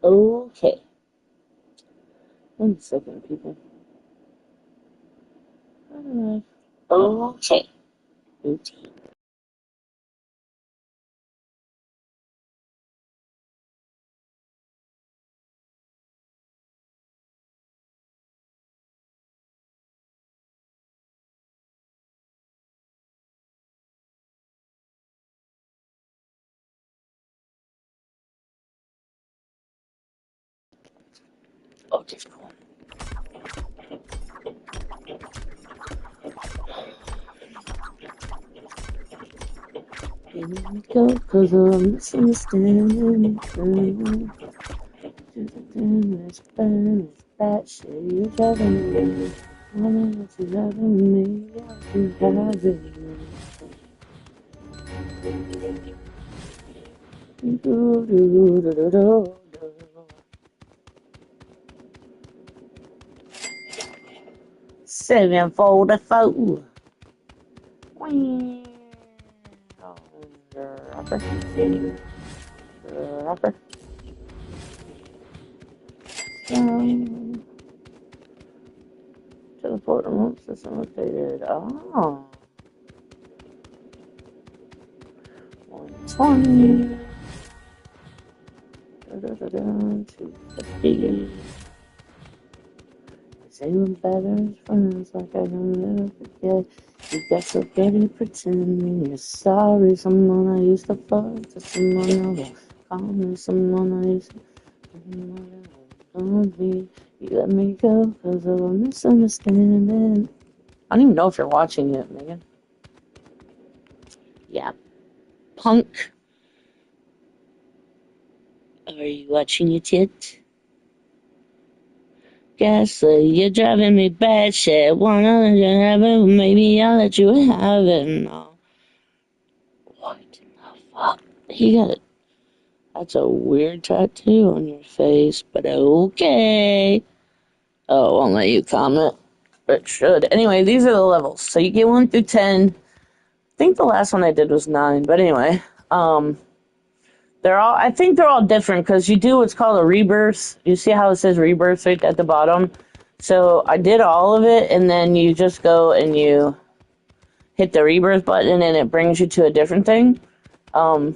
Okay. 1 second, people. Alright. Okay. Routine. Okay, cool. Here we go, cause I'm misunderstanding. It's bad shit. You're driving me. Wanna to driving me. You're driving me. Do, do, do, do, do. Sevenfold a foe. Rapper. Rapper. Teleport remote system located. Oh. 120. 250. Saying better friends like I don't never forget. You got so good at pretending you're sorry. Someone I used to fuck to someone I will call me. Someone I used to don't be. You let me go cause of a misunderstanding. I don't even know if you're watching it, Megan. Yeah. Punk. Are you watching it yet? Guess you're driving me bad shit. Wanna let you have it? Maybe I'll let you have it. No. What in the fuck? He got it. That's a weird tattoo on your face, but okay. Oh, it won't let you comment. But it should. Anyway, these are the levels. So you get 1 through 10. I think the last one I did was 9. But anyway, I think they're all different because you do what's called a rebirth. You see how it says rebirth right at the bottom? So I did all of it, and then you just go and you hit the rebirth button, and it brings you to a different thing. I've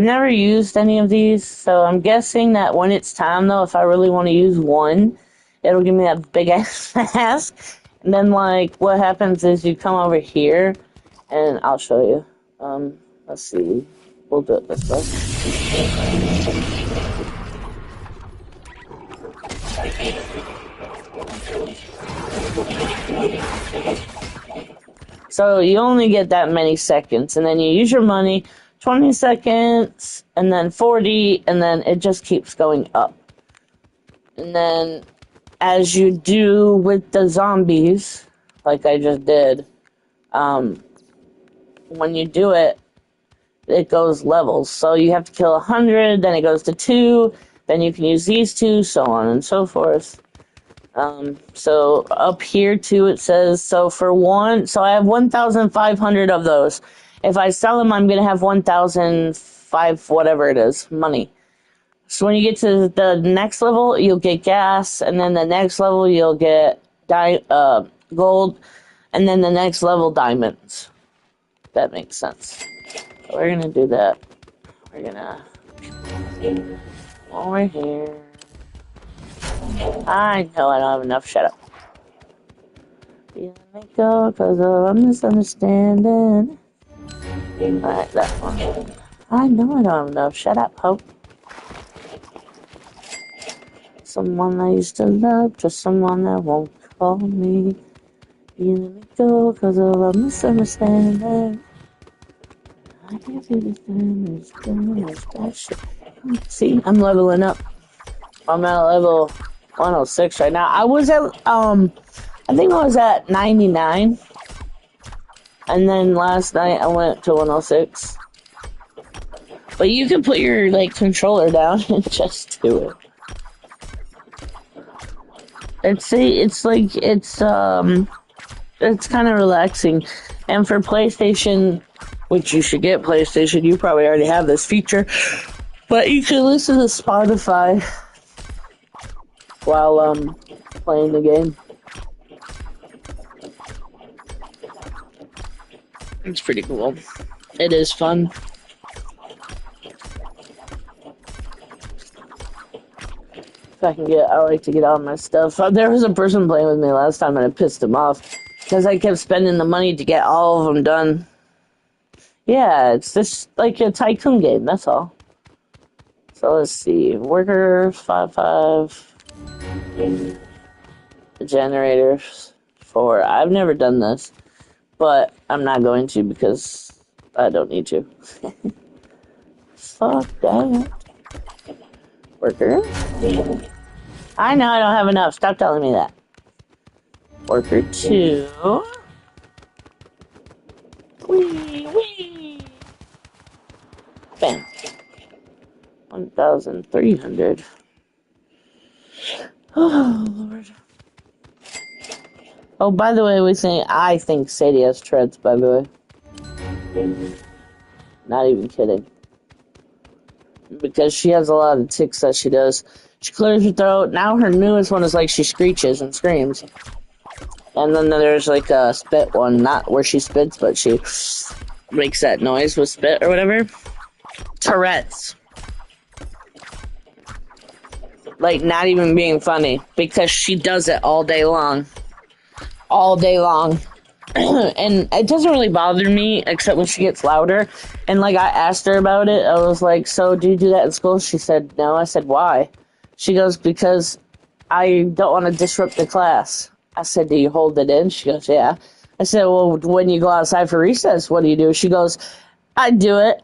never used any of these, so I'm guessing that when it's time, though, if I really want to use one, it'll give me that big-ass mask. And then, like, what happens is you come over here, and I'll show you. Let's see. We'll do it this way. So you only get that many seconds, and then you use your money, 20 seconds, and then 40, and then it just keeps going up. And then, as you do with the zombies, like I just did, when you do it, it goes levels. So you have to kill 100, then it goes to 2, then you can use these 2, so on and so forth. So up here too, it says, so I have 1,500 of those. If I sell them, I'm going to have 1,005, whatever it is, money. So when you get to the next level, you'll get gas, and then the next level, you'll get gold, and then the next level, diamonds. That makes sense. So we're going to do that. We're going to... Over here. I know I don't have enough. Shut up. You let me go because of a misunderstanding. Alright, that one. I know I don't have enough. Shut up, Hope. Someone I used to love, just someone that won't call me. You let me go because of a misunderstanding. I can't see this that shit. See, I'm leveling up. I'm at level 106 right now. I was at, I think I was at 99. And then last night I went to 106. But you can put your, like, controller down and just do it. It's kind of relaxing. And for PlayStation, which you should get PlayStation, you probably already have this feature. But you can listen to Spotify while playing the game. It's pretty cool. It is fun. If I can I like to get all my stuff. There was a person playing with me last time and it pissed him off because I kept spending the money to get all of them done. Yeah, it's just like a tycoon game, that's all. So let's see. Worker 5 generators 4. I've never done this, but I'm not going to because I don't need to. Fuck that. Worker. I know I don't have enough. Stop telling me that. Worker 2. Wee, wee. Bam. 1,300. Oh, Lord. Oh, by the way, I think Sadie has treads, by the way. Not even kidding. Because she has a lot of tics that she does. She clears her throat. Now her newest one is like she screeches and screams. And then there's like a spit one. Not where she spits, but she makes that noise with spit or whatever. Tourette's. Like, not even being funny. Because she does it all day long. All day long. And it doesn't really bother me, except when she gets louder. And, like, I asked her about it. I was like, so, do you do that in school? She said, no. I said, why? She goes, because I don't want to disrupt the class. I said, do you hold it in? She goes, yeah. I said, well, when you go outside for recess, what do you do? She goes, I do it.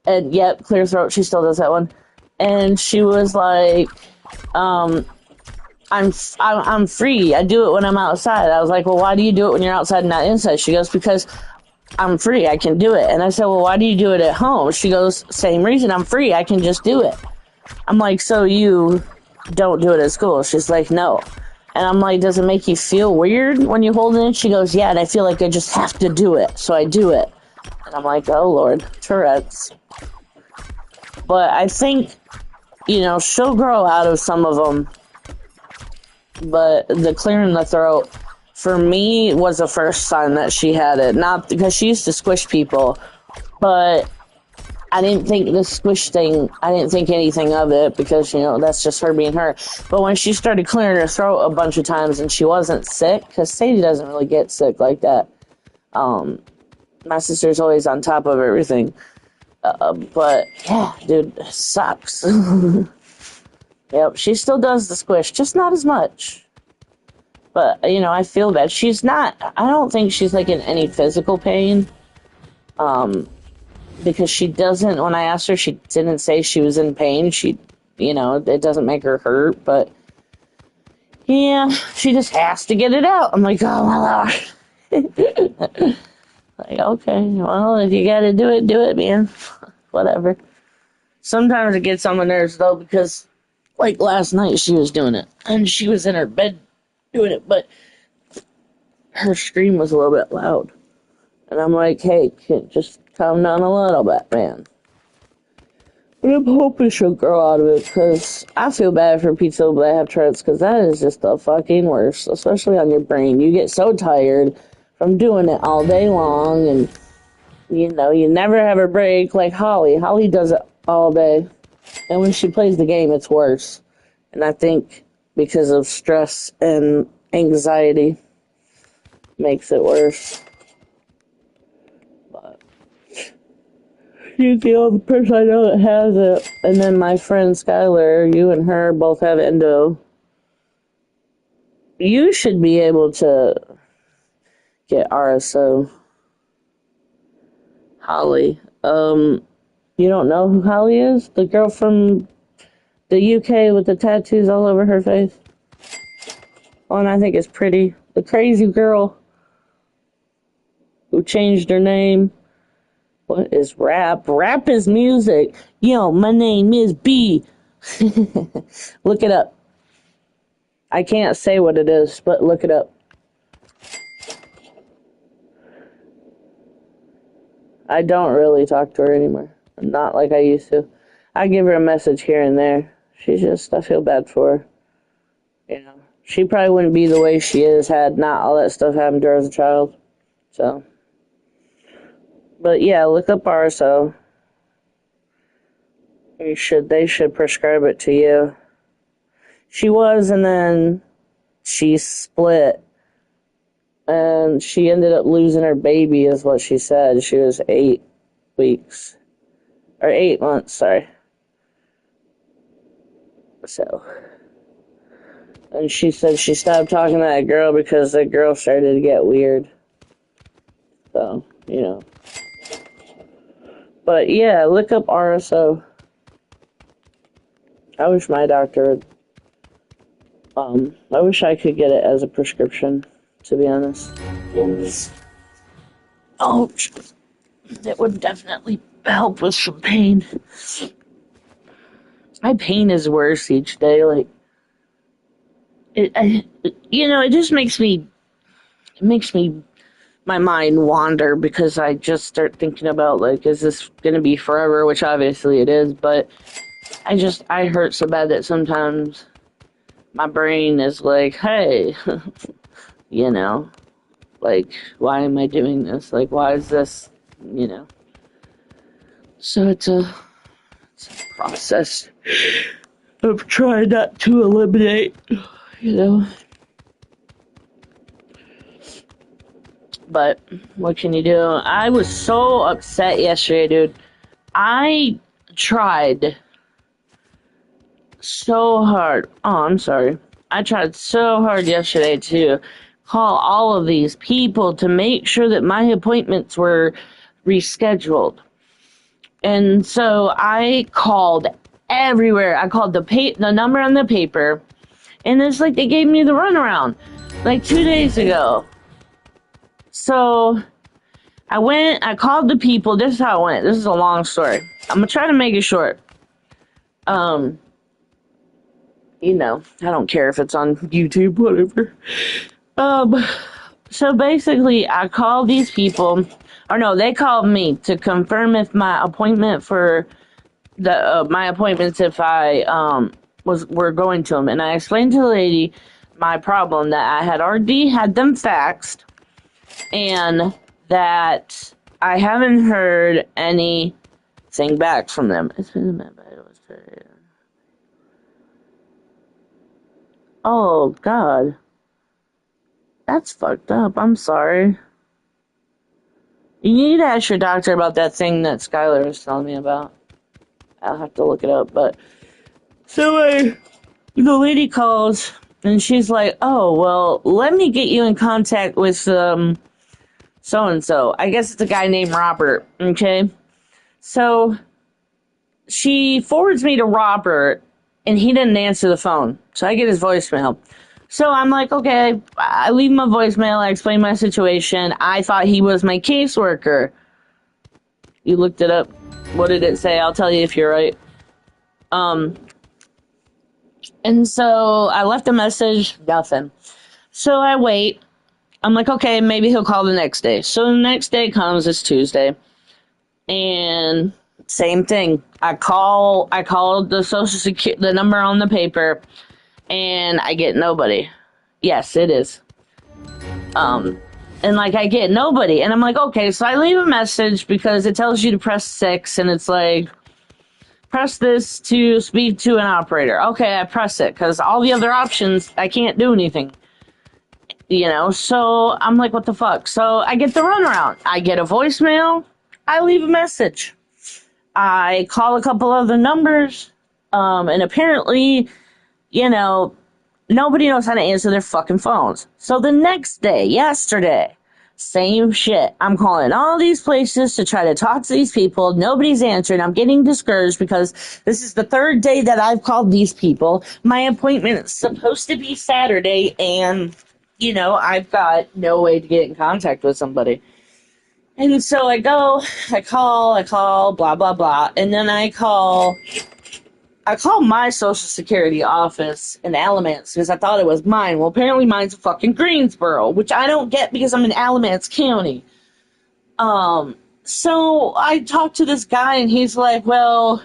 And, yep, clear throat. She still does that one. And she was like, I'm free. I do it when I'm outside. I was like, well, why do you do it when you're outside and not inside? She goes, because I'm free. I can do it. And I said, well, why do you do it at home? She goes, same reason. I'm free. I can just do it. I'm like, so you don't do it at school? She's like, no. And I'm like, does it make you feel weird when you hold it in? She goes, yeah, and I feel like I just have to do it. So I do it. And I'm like, oh, Lord, Tourette's. But I think, she'll grow out of some of them. But the clearing the throat, for me, was the first sign that she had it. Not because she used to squish people, but I didn't think the squish thing, I didn't think anything of it because, that's just her being her. But when she started clearing her throat a bunch of times and she wasn't sick, because Sadie doesn't really get sick like that. My sister's always on top of everything. But, yeah, dude, it sucks. Yep, she still does the squish, just not as much. But, I feel bad. I don't think she's, like, in any physical pain. Because she doesn't, when I asked her, she didn't say she was in pain. It doesn't make her hurt, but, yeah, she just has to get it out. I'm like, oh, my Lord. Like, okay, well, if you gotta do it, man. Whatever. Sometimes it gets on my nerves, though, because, like, last night she was doing it, and she was in her bed doing it, but her scream was a little bit loud. And I'm like, hey, just calm down a little bit, man. But I'm hoping she'll grow out of it, because I feel bad for people that have Tourette's, because that is just the fucking worst, especially on your brain. You get so tired from doing it all day long, and, you never have a break like Holly. Holly does it all day. And when she plays the game, it's worse. And I think because of stress and anxiety makes it worse. But she's the only person I know that has it. And then my friend Skylar, you and her both have endo. You should be able to get RSO. Holly. You don't know who Holly is? The girl from the UK with the tattoos all over her face? One I think is pretty. The crazy girl who changed her name. What is rap? Rap is music. Yo, my name is B. Look it up. I can't say what it is, but look it up. I don't really talk to her anymore. Not like I used to. I give her a message here and there. I feel bad for her. You know, she probably wouldn't be the way she is had not all that stuff happened to her as a child. So, but yeah, look up RSO. They should prescribe it to you. She was, and then she split, and she ended up losing her baby, is what she said. She was 8 weeks, or 8 months, sorry. So, and she said she stopped talking to that girl because the girl started to get weird. So, But yeah, look up RSO. I wish my doctor I wish I could get it as a prescription, to be honest. Oh, it would definitely help with some pain. My pain is worse each day. Like, it just makes me, my mind wander because I just start thinking about, like, is this going to be forever? Which obviously it is, but I hurt so bad that sometimes my brain is like, hey, you know, like, why am I doing this? Like, why is this, you know? So it's a process of trying not to eliminate, you know. But what can you do? I was so upset yesterday, dude. I tried so hard. Oh, I'm sorry. I tried so hard yesterday to call all of these people to make sure that my appointments were rescheduled. And so I called everywhere. I called the number on the paper, and it's like they gave me the runaround like 2 days ago. So I called the people. This is how it went. This is a long story. I'm gonna try to make it short. I don't care if it's on YouTube, whatever. So basically, I called these people, or no, they called me to confirm if my appointment for my appointments if I were going to them, and I explained to the lady my problem that I had already had them faxed, and that I haven't heard anything back from them. Oh God, that's fucked up. I'm sorry. You need to ask your doctor about that thing that Skylar was telling me about. I'll have to look it up, but so the lady calls and she's like, "Oh, well, let me get you in contact with so and so. I guess it's a guy named Robert." Okay, so she forwards me to Robert, and he didn't answer the phone, so I get his voicemail. So I'm like, okay, I leave my voicemail. I explain my situation. I thought he was my caseworker. You looked it up. What did it say? I'll tell you if you're right. And so I left a message, nothing. So I wait. I'm like, okay, maybe he'll call the next day. So the next day comes, it's Tuesday. And same thing. I called the social security, the number on the paper, and I get nobody. Yes, it is. And like I get nobody. And I'm like, okay, so I leave a message because it tells you to press 6, and it's like, press this to speak to an operator. Okay, I press it because all the other options, I can't do anything. So I'm like, what the fuck? So I get the runaround. I get a voicemail. I leave a message. I call a couple other numbers. And apparently, nobody knows how to answer their fucking phones. So the next day, yesterday, same shit. I'm calling all these places to try to talk to these people. Nobody's answering. I'm getting discouraged because this is the third day that I've called these people. My appointment is supposed to be Saturday, and, I've got no way to get in contact with somebody. And so I call, blah, blah, blah. And then I call my social security office in Alamance because I thought it was mine. Well, apparently mine's fucking Greensboro, which I don't get because I'm in Alamance County. So I talked to this guy and he's like, well,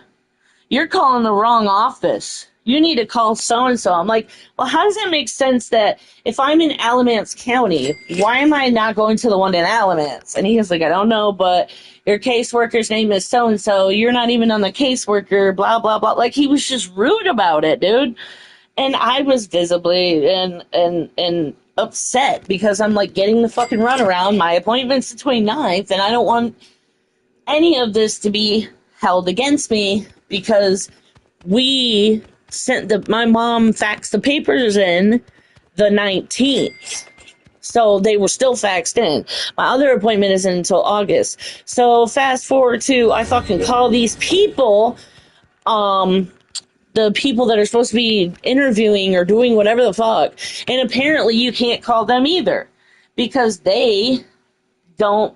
you're calling the wrong office. You need to call so-and-so. I'm like, well, how does that make sense that if I'm in Alamance County, why am I not going to the one in Alamance? And he was like, I don't know, but your caseworker's name is so-and-so. You're not even on the caseworker, blah, blah, blah. Like, he was just rude about it, dude. And I was visibly and upset because I'm like getting the fucking runaround. My appointment's the 29th, and I don't want any of this to be held against me because we sent my mom faxed the papers in the 19th. So they were still faxed in. My other appointment isn't until August. So fast forward to I fucking call these people, the people that are supposed to be interviewing or doing whatever the fuck, and apparently you can't call them either because they don't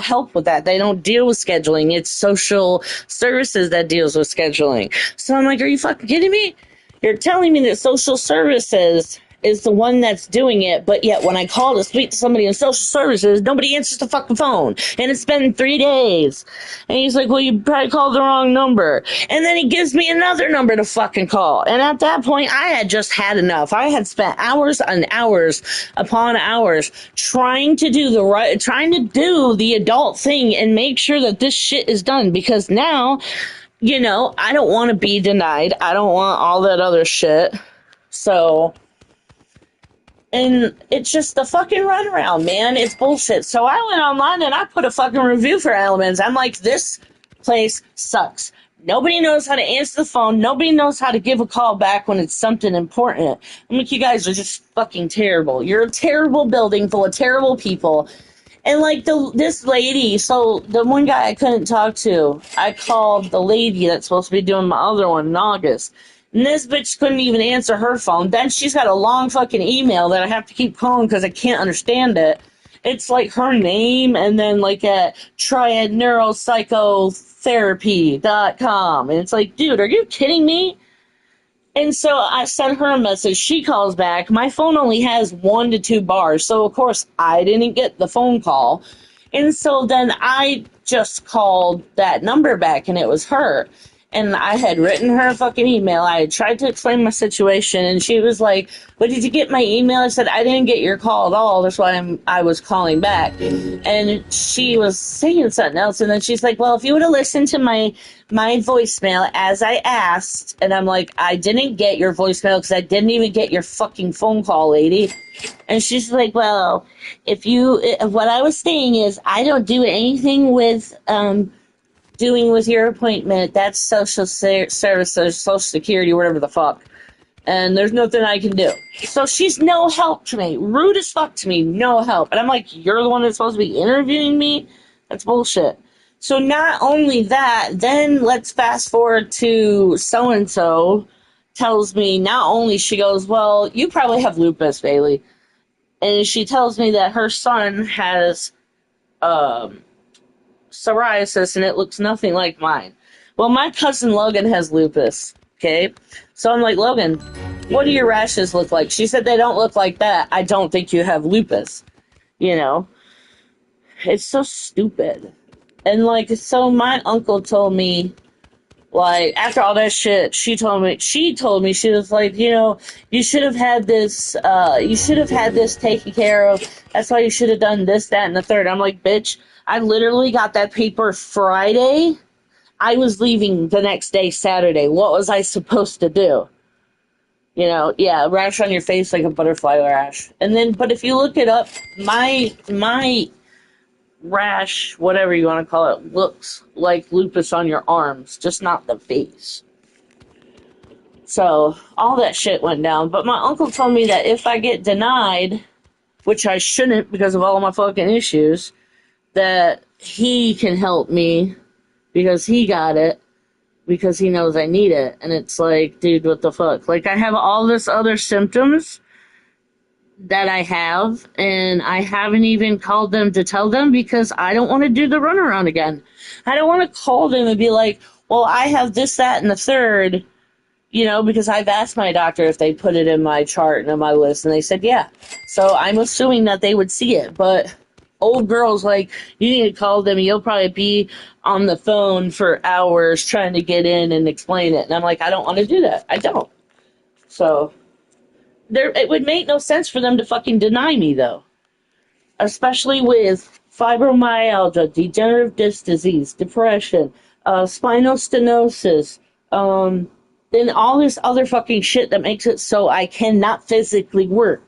help with that. They don't deal with scheduling. It's social services that deals with scheduling. So I'm like, are you fucking kidding me? You're telling me that social services is the one that's doing it, but yet when I call to speak to somebody in social services, nobody answers the fucking phone. And it's been 3 days. And he's like, well, you probably called the wrong number. And then he gives me another number to fucking call. And at that point, I had just had enough. I had spent hours and hours upon hours trying to do the adult thing and make sure that this shit is done. Because now, I don't want to be denied. I don't want all that other shit. So... and it's just the fucking runaround, man. It's bullshit. So I went online and I put a fucking review for Elements. I'm like, this place sucks. Nobody knows how to answer the phone. Nobody knows how to give a call back when it's something important. I'm like, you guys are just fucking terrible. You're a terrible building full of terrible people. And like this lady, so the one guy I couldn't talk to, I called the lady that's supposed to be doing my other one in August. And this bitch couldn't even answer her phone. Then she's got a long fucking email that I have to keep calling because I can't understand it. It's like her name and then like at triadneuropsychotherapy.com. And it's like, dude, are you kidding me? And so I sent her a message. She calls back. My phone only has 1 to 2 bars. So, of course, I didn't get the phone call. And so then I just called that number back, and it was her. And I had written her a fucking email. I had tried to explain my situation, and she was like, "But did you get my email?" I said, "I didn't get your call at all. That's why I was calling back." And she was saying something else, and then she's like, "Well, if you would have listened to my voicemail as I asked," and I'm like, "I didn't get your voicemail because I didn't even get your fucking phone call, lady." And she's like, "Well, what I was saying is I don't do anything with doing with your appointment. That's social services, social security, whatever the fuck. And there's nothing I can do." So she's no help to me. Rude as fuck to me. No help. And I'm like, you're the one that's supposed to be interviewing me? That's bullshit. So not only that, then let's fast forward to so-and-so tells me, not only she goes, "Well, you probably have lupus, Bailey." And she tells me that her son has psoriasis and it looks nothing like mine. Well, my cousin Logan has lupus, okay? So I'm like, "Logan, what do your rashes look like?" She said, "They don't look like that. I don't think you have lupus." It's so stupid. And like, so my uncle told me, like, after all that shit, she told me, she was like, "You should have had this, taken care of. That's why you should have done this, that, and the third." I'm like, bitch, I literally got that paper Friday. I was leaving the next day, Saturday. What was I supposed to do? Yeah, rash on your face like a butterfly rash. And then, but if you look it up, my rash, whatever you want to call it, looks like lupus on your arms, just not the face. So all that shit went down. But my uncle told me that if I get denied, which I shouldn't because of all my fucking issues, that he can help me because he got it, because he knows I need it. And it's like, dude, what the fuck? Like, I have all this other symptoms that I have, and I haven't even called them to tell them because I don't want to do the runaround again. I don't want to call them and be like, "Well, I have this, that, and the third," because I've asked my doctor if they put it in my chart and in my list, and they said yeah. So I'm assuming that they would see it, but old girls like, you need to call them. You'll probably be on the phone for hours trying to get in and explain it. And I'm like, I don't want to do that. I don't. So it would make no sense for them to fucking deny me though, especially with fibromyalgia, degenerative disc disease, depression, spinal stenosis, and all this other fucking shit that makes it so I cannot physically work.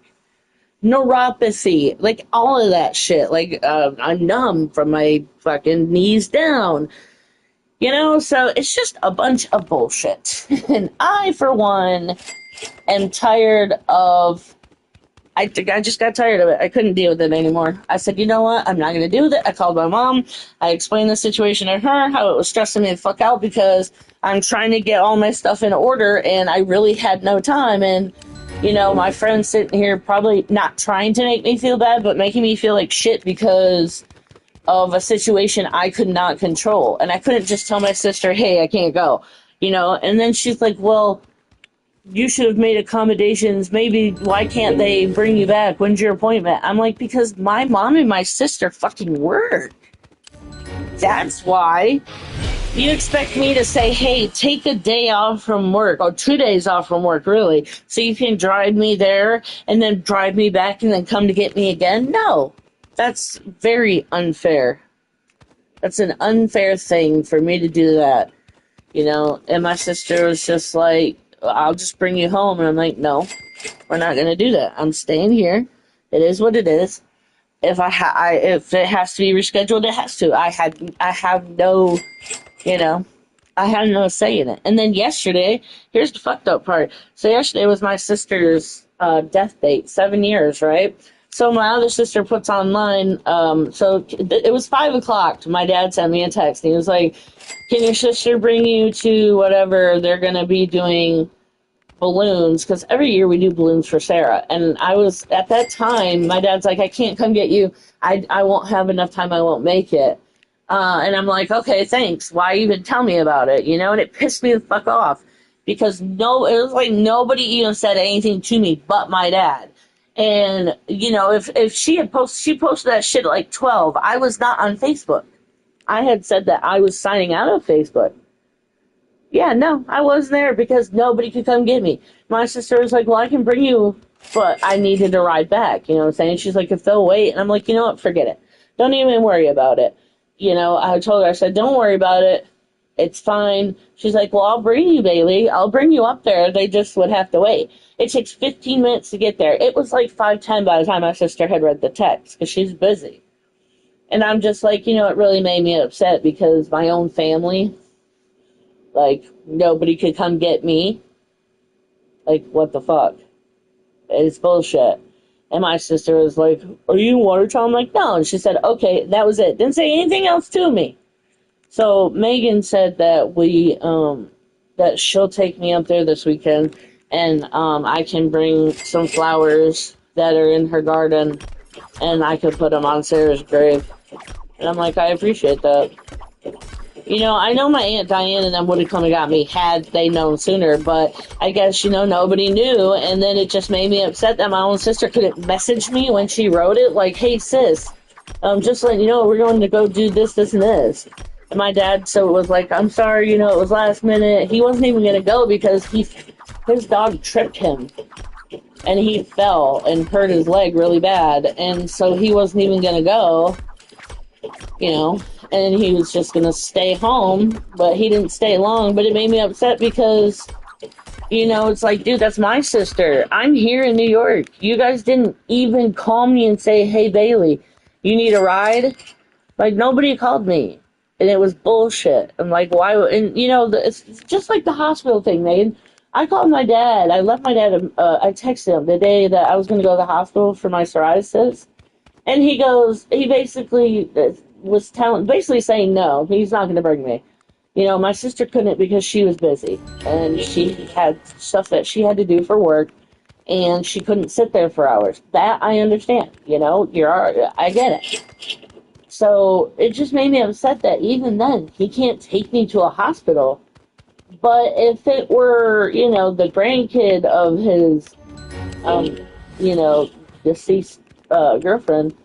Neuropathy, like all of that shit. Like, I'm numb from my fucking knees down. You know, so it's just a bunch of bullshit. And I, for one, am tired of. I just got tired of it. I couldn't deal with it anymore. I said, you know what? I'm not going to deal with it. I called my mom. I explained the situation to her, how it was stressing me the fuck out because I'm trying to get all my stuff in order and I really had no time. And, you know, my friend's sitting here probably not trying to make me feel bad, but making me feel like shit because of a situation I could not control. And I couldn't just tell my sister, hey, I can't go, you know? And then she's like, well, you should have made accommodations. Maybe why can't they bring you back? When's your appointment? I'm like, because my mom and my sister fucking work. That's why. You expect me to say, hey, take a day off from work, or 2 days off from work, really, so you can drive me there and then drive me back and then come to get me again? No. That's very unfair. That's an unfair thing for me to do that. You know, and my sister was just like, I'll just bring you home. And I'm like, no, we're not going to do that. I'm staying here. It is what it is. If if it has to be rescheduled, it has to. I have no, you know, I had no say in it. And then yesterday, here's the fucked up part. So yesterday was my sister's death date, 7 years, right? So my other sister puts online, it was 5 o'clock. My dad sent me a text. And he was like, can your sister bring you to whatever they're going to be doing balloons? Because every year we do balloons for Sarah. And I was, at that time, my dad's like, I can't come get you. I won't have enough time. I won't make it. And I'm like, okay, thanks. Why even tell me about it? You know, and it pissed me the fuck off. Because it was like nobody even said anything to me but my dad. And, you know, if she posted that shit at like 12, I was not on Facebook. I had said that I was signing out of Facebook. Yeah, no, I wasn't there because nobody could come get me. My sister was like, well, I can bring you, but I needed to ride back. You know what I'm saying? She's like, if they'll wait. And I'm like, you know what? Forget it. Don't even worry about it. You know, I told her, I said, don't worry about it. It's fine. She's like, well, I'll bring you, Bailey. I'll bring you up there. They just would have to wait. It takes 15 minutes to get there. It was like 5:10 by the time my sister had read the text because she's busy. And I'm just like, you know, it really made me upset because my own family, like, nobody could come get me. Like, what the fuck? It's bullshit. And my sister was like, are you in Watertown? I'm like, no. And she said, okay, that was it. Didn't say anything else to me. So Megan said that that she'll take me up there this weekend and I can bring some flowers that are in her garden and I could put them on Sarah's grave. And I'm like, I appreciate that. You know, I know my Aunt Diane and them would have come and got me had they known sooner, but I guess, you know, nobody knew, and then it just made me upset that my own sister couldn't message me when she wrote it, like, hey, sis, just letting you know, we're going to go do this, this, and this. And my dad, so it was like, I'm sorry, you know, it was last minute. He wasn't even going to go because his dog tripped him, and he fell and hurt his leg really bad, and so he wasn't even going to go, you know. And he was just going to stay home, but he didn't stay long. But it made me upset because, you know, it's like, dude, that's my sister. I'm here in New York. You guys didn't even call me and say, hey, Bailey, you need a ride? Like, nobody called me. And it was bullshit. I'm like, why? And, you know, it's just like the hospital thing, man. I called my dad. I left my dad, I texted him the day that I was going to go to the hospital for my psoriasis. And he basically was basically saying no, he's not going to bring me. You know, my sister couldn't because she was busy and she had stuff that she had to do for work and she couldn't sit there for hours. That I understand, you know, I get it. So it just made me upset that even then he can't take me to a hospital. But if it were, you know, the grandkid of his, you know, deceased girlfriend,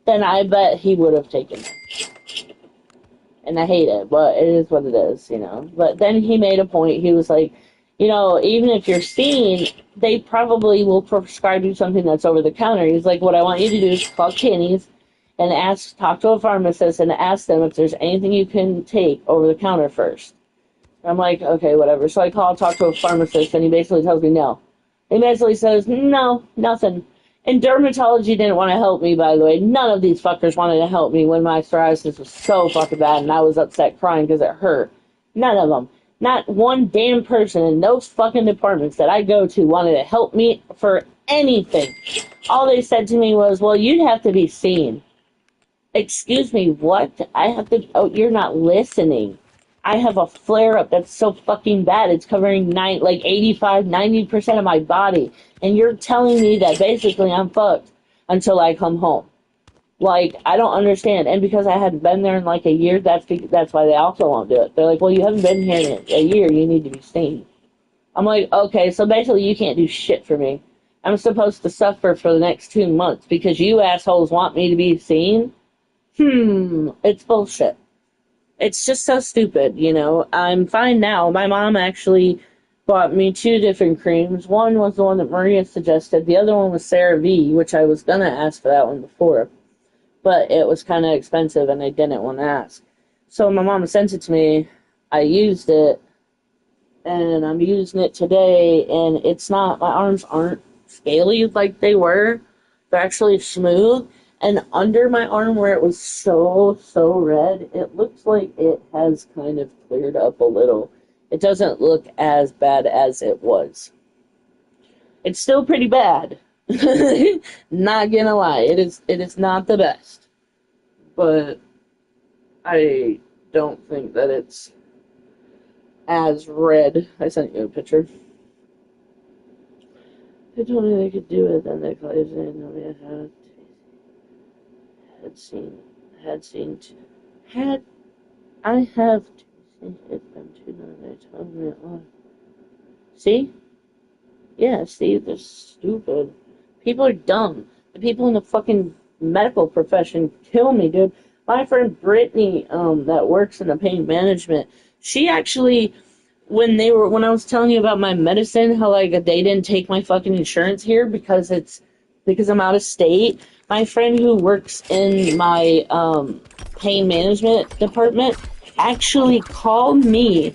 then I bet he would have taken it. And I hate it, but it is what it is, you know. But then he made a point. He was like, you know, even if you're seen, they probably will prescribe you something that's over the counter. He's like, what I want you to do is call Kenny's and talk to a pharmacist and ask them if there's anything you can take over the counter first. I'm like, okay, whatever. So I talk to a pharmacist, and he basically tells me no. He basically says, no, nothing. And dermatology didn't want to help me, by the way. None of these fuckers wanted to help me when my psoriasis was so fucking bad, and I was upset crying because it hurt. None of them. Not one damn person in those fucking departments that I go to wanted to help me for anything. All they said to me was, well, you'd have to be seen. Excuse me, what? I have to... Oh, you're not listening. I have a flare-up that's so fucking bad. It's covering 85, 90% of my body. And you're telling me that basically I'm fucked until I come home. Like, I don't understand. And because I hadn't been there in like a year, that's why they also won't do it. They're like, well, you haven't been here in a year. You need to be seen. I'm like, okay, so basically you can't do shit for me. I'm supposed to suffer for the next 2 months because you assholes want me to be seen? It's bullshit. It's just so stupid, you know. I'm fine now. My mom actually bought me 2 different creams. One was the one that Maria suggested. The other one was CeraVe, which I was going to ask for that one before. But it was kind of expensive, and I didn't want to ask. So my mom sent it to me. I used it, and I'm using it today, and it's not... My arms aren't scaly like they were. They're actually smooth. And under my arm where it was so red, it looks like it has kind of cleared up a little. It doesn't look as bad as it was. It's still pretty bad. Not gonna lie. It is not the best. But I don't think that it's as red. I sent you a picture. They told me they could do it, then they called it nobody had I have seen it been 2 months. They told me it was. See? Yeah, see, they're stupid. People are dumb. The people in the fucking medical profession kill me, dude. My friend Brittany, that works in the pain management, she actually, when I was telling you about my medicine, how like they didn't take my fucking insurance here because I'm out of state. My friend who works in my pain management department actually called me.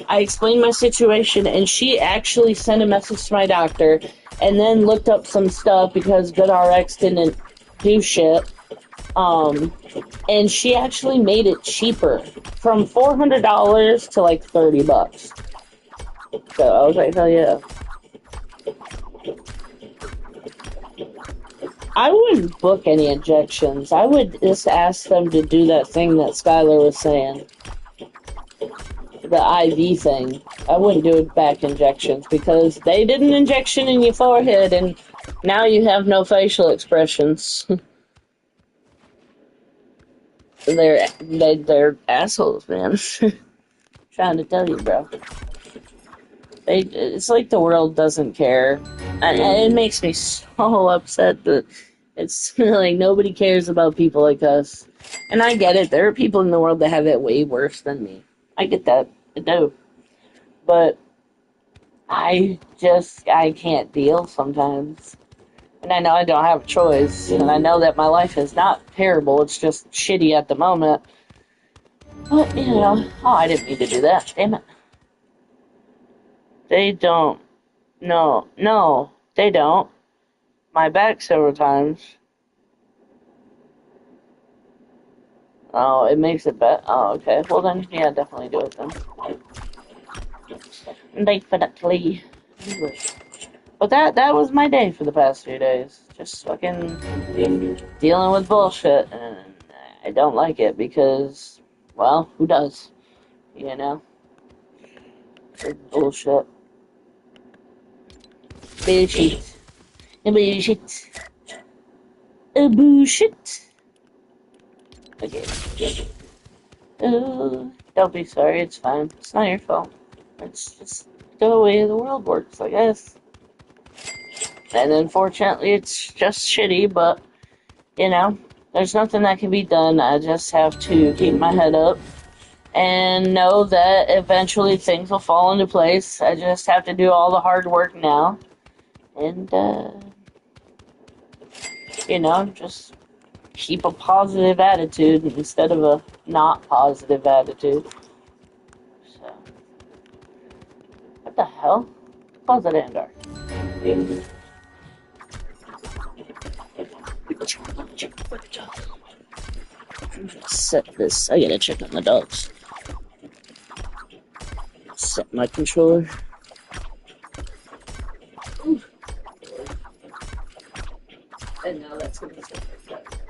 I explained my situation, and she actually sent a message to my doctor and then looked up some stuff because GoodRx didn't do shit. And she actually made it cheaper from $400 to like $30. So I was like, hell yeah. I wouldn't book any injections. I would just ask them to do that thing that Skylar was saying. The IV thing. I wouldn't do back injections because they did an injection in your forehead and now you have no facial expressions. They're assholes, man. Trying to tell you, bro. It's like the world doesn't care. And it makes me so upset that it's like nobody cares about people like us. And I get it. There are people in the world that have it way worse than me. I get that. I do. But I can't deal sometimes. And I know I don't have a choice. And I know that my life is not terrible. It's just shitty at the moment. But, you know, I didn't mean to do that. Damn it. They don't. No, they don't. My back several times. Oh, it makes it better. Oh, okay. Well then, yeah, definitely do it then. Definitely. But that was my day for the past few days. Just fucking dealing with bullshit, and I don't like it because, well, who does? You know? It's bullshit. Bullshit. Bullshit. Bullshit. Okay. Don't be sorry, it's fine. It's not your fault. It's just the way the world works, I guess. And unfortunately, it's just shitty, but, you know, There's nothing that can be done. I just have to keep my head up and know that eventually things will fall into place. I just have to do all the hard work now. And, just keep a positive attitude instead of a not positive attitude. So, what the hell? Close that door. Set this. I gotta check on the dogs. Set my controller. And now that's gonna set like that.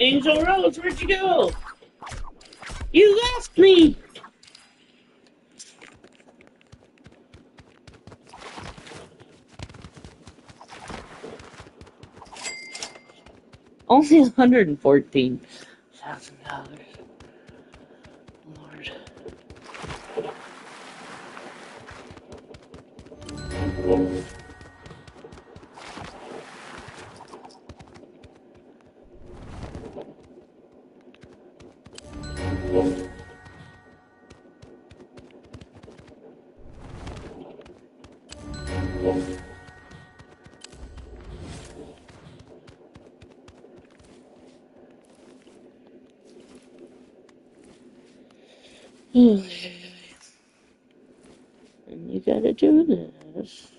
Angel Rose, where'd you go? You left me! Only $114,000. Lord. And you gotta do this.